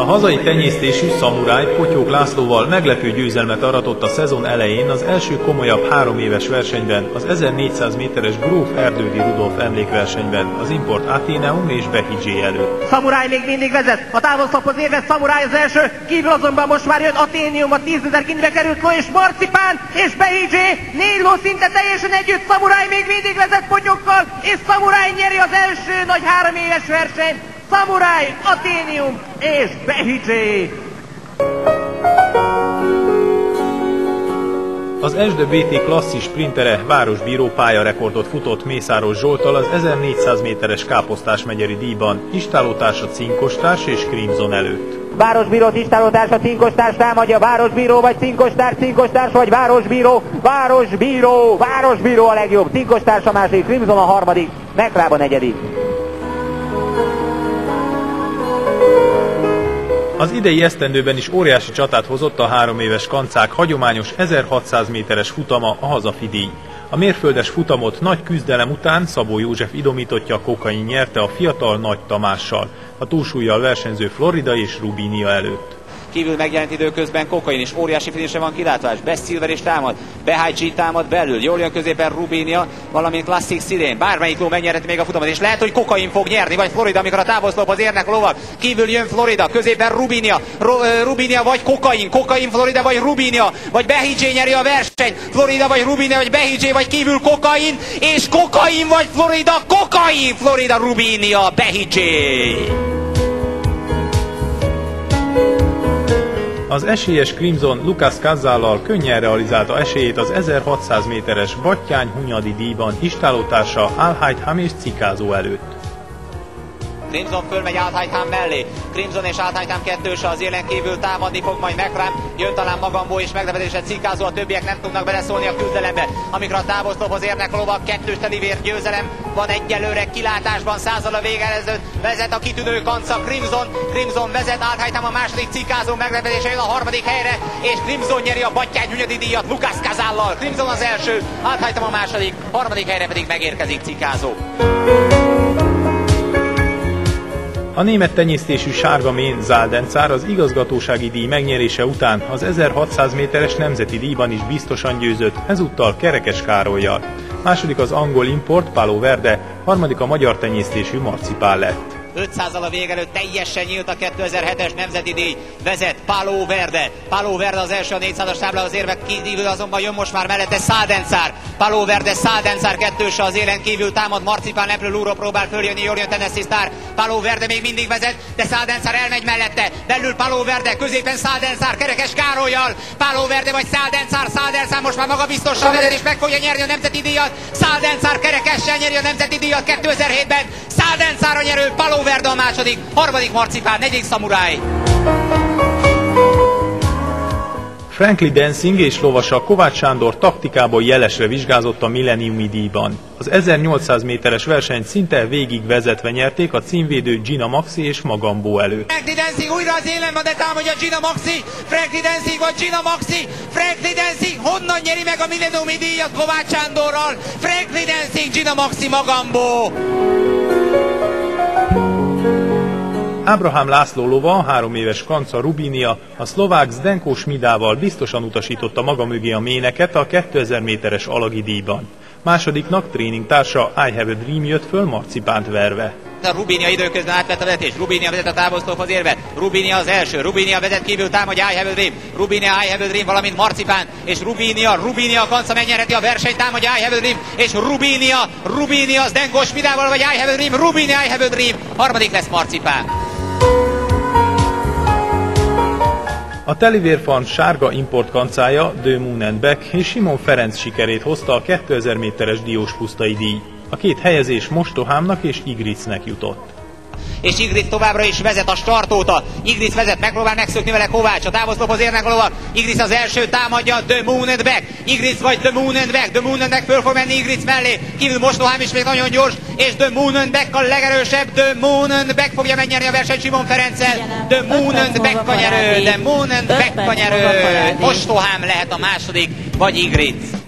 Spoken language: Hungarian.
A hazai tenyésztésű Szamuráj Potyók Lászlóval meglepő győzelmet aratott a szezon elején az első komolyabb 3 éves versenyben, az 1400 méteres Gróf Erdődi Rudolf emlékversenyben, az Import Atheneum és Behizsé előtt. Szamuráj még mindig vezet, a távolszakhoz érve Szamuráj az első, kívül azonban most már jön Atheneum, a 10.000 kintbe került ló és Marcipán és Behizsé, 4 ló szinte teljesen együtt, Szamuráj még mindig vezet Potyokkal, és Szamuráj nyeri az első nagy 3 éves versenyt. Szamuráj, Atheneum és Behizsé. Az SDBT klasszis sprintere városbíró pályarekordot futott Mészáros Zsolttal az 1400 méteres Káposztás megyeri díjban, istálótársa Cinkostárs és Crimson előtt. Városbírót istálótársa Cinkostárs támadja, városbíró vagy Cinkostárs, Cinkostárs vagy városbíró, városbíró a legjobb, Cinkostárs a második, Crimson a harmadik, McLeod a negyedik. Az idei esztendőben is óriási csatát hozott a 3 éves kancák hagyományos 1600 méteres futama, a hazafi díj. A mérföldes futamot nagy küzdelem után Szabó József idomítottja Kokain nyerte a fiatal Nagy Tamással, a túlsúllyal versenyző Florida és Rubinia előtt. Kívül megjelent időközben Kokain is, óriási finishre van kilátás, Best Silver is támad, Behizsé támad belül, jól jön középen Rubinia, valamint Classic Sirén, bármelyik ló megnyerheti még a futamot, és lehet, hogy Kokain fog nyerni, vagy Florida, amikor a távolszlophoz érnek a lovak. Kívül jön Florida, középen Rubinia, Rubinia vagy Kokain, Florida vagy Rubinia, vagy Behizsé nyeri a versenyt, Florida vagy Rubinia, vagy Behizsé, vagy kívül Kokain, és Kokain vagy Florida, Florida, Rubinia, Behizsé. Az esélyes Crimson Lucas Cazzallal könnyen realizálta esélyét az 1600 méteres Battyány-Hunyadi díjban istálótársa Al-Haytham és Cikázó előtt. Crimson fölmegy Al-Haytham mellé. Crimson és Al-Haytham kettőse az élen kívül támadni fog majd McLeod. Jön talán Magambó és meglepetésre Cikázó, a többiek nem tudnak beleszólni a küzdelembe. Amikor a távolszlophoz érnek a lovak, kettős telivér győzelem van egyelőre kilátásban, százal a vége előtt. Vezet a kitűnő kanca Crimson vezet, Al-Haytham a második, Cikázó meglepetése jön a harmadik helyre, és Crimson nyeri a Battyány-Hunyadi díjat Lucas Cazzallal. Crimson az első, Al-Haytham a második, harmadik helyre pedig megérkezik Cikázó. A német tenyésztésű Sárga Mén Záldencár az igazgatósági díj megnyerése után az 1600 méteres nemzeti díjban is biztosan győzött, ezúttal Kerekes Károllyal. Második az angol Import Palo Verde, harmadik a magyar tenyésztésű Marcipán lett. 500-al a vég előtt teljesen nyílt a 2007-es nemzeti díj, vezet Palo Verde az első a 400-as táblához érve, kívül azonban jön most már mellette Záldencár, Palo Verde, Záldencár kettőse az élen kívül támad, Marcipán leplő lóról próbál följönni, jól jön Tennessee Star, Palo Verde még mindig vezet, de Záldencár elmegy mellette, belül Palo Verde, középen Záldencár, Kerekes Károllyal, Palo Verde vagy Záldencár most már magabiztosan vezet és meg fogja nyerni a nemzeti díjat, Záldencár Kerekessel nyeri a nemzeti díjat 2007-ben, Záldencár a nyerő, Palo Verde a második, harmadik Marcipán, negyedik Szamuráj. Franklin Dancing és lovasa Kovács Sándor taktikából jelesre vizsgázott a milleniumi díjban. Az 1800 méteres versenyt szinte végig vezetve nyerték a címvédő Gina Maxi és Magambó előtt. Franklin Dancing újra az élen van, de támadja Gina Maxi, Franklin Dancing vagy Gina Maxi, Franklin Dancing honnan nyeri meg a milleniumi díjat Kovács Sándorral, Franklin Dancing, Gina Maxi, Magambó. Ábrahám László lova, a 3 éves kanca Rubinia, a szlovák Zdenko Smidával biztosan utasította maga mögé a méneket a 2000 méteres alagi díjban. Másodiknak tréningtársa I Have a Dream jött föl Marcipánt verve. A Rubinia időközben átvett a vezetést, Rubinia vezet a távolszlophoz érve, Rubinia az első, Rubinia vezet kívül támadja I Have a Dream, Rubinia I Have a Dream, valamint Marcipán, és Rubinia kanca megnyerheti a versenyt, támadja I Have a Dream, és Rubinia Zdenko Smidával vagy I Have a Dream, Rubinia I Have a Dream, harmadik lesz Marcipán. A Telivérfarm sárga Import kancája The Moon and Back és Simon Ferenc sikerét hozta a 2000 méteres dióspusztai díj. A 2 helyezés Mostohámnak és Igricnek jutott. És Igric továbbra is vezet a startóta. Igric vezet, megpróbál megszökni vele Kovács. A távolszlophoz érnek a lovak. Igric az első, támadja The Moon and Back. Igric vagy The Moon and Back. The Moon and Back föl fog menni Igric mellé. Kívül Mostohám is még nagyon gyors. És The Moon and Back a legerősebb. The Moon and Back fogja megnyerni a versenyt Simon Ferenccel. The Moon and Back a nyerő. The Moon and Back a nyerő. Mostohám lehet a második, vagy Igric.